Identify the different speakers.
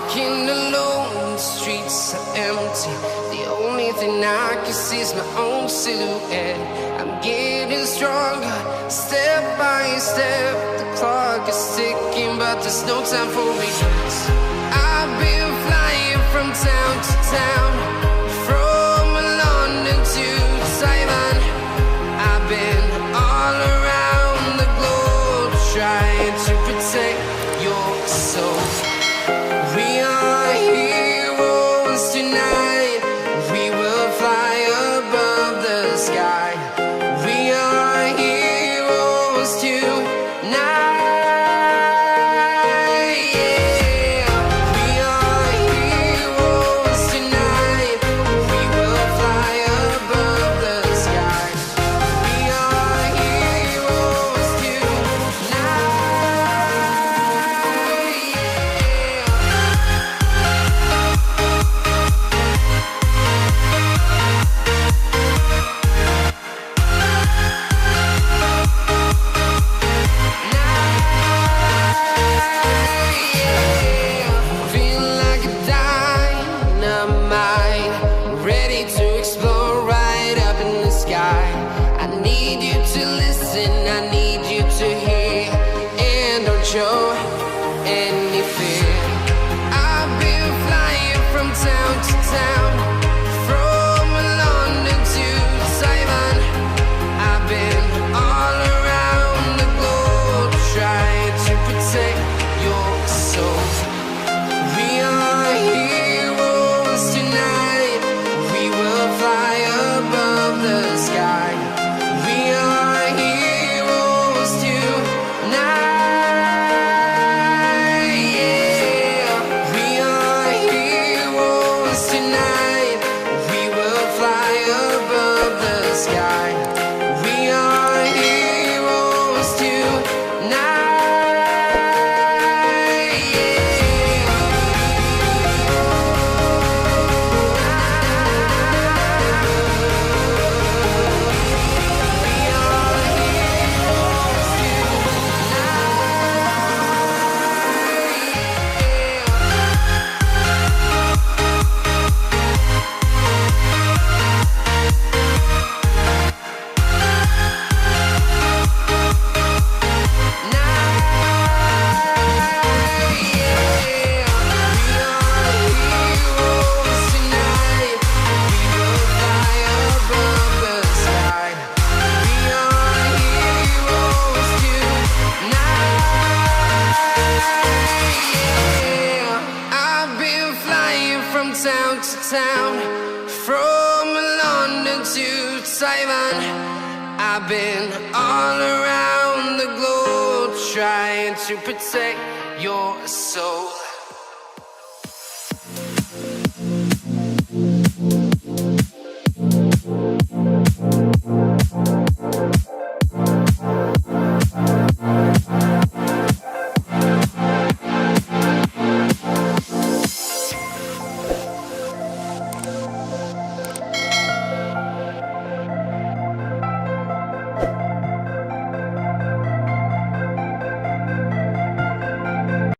Speaker 1: walking alone, the streets are empty. The only thing I can see is my own silhouette. I'm getting stronger, step by step. The clock is ticking, but there's no time for regrets. I've been flying from town to town, from London to Taiwan. I've been all around the globe, trying to protect your soul. We are heroes tonight. We will fly above the sky. We are heroes tonight. Yeah. We are heroes tonight. We will fly above the sky. We are heroes tonight. Feel like a dynamite, ready to explore right up in the sky. I need you to listen, I need you to hear, and don't show any fear. I've been flying from town to town, from London to Taiwan. I've been all around the globe, trying to protect your soul. We are heroes tonight. We will fly above the sky. We are heroes tonight. Yeah. We are heroes tonight. We will fly above the sky. We are heroes tonight. Town to town, from London to Taiwan. I've been all around the globe, trying to protect your soul.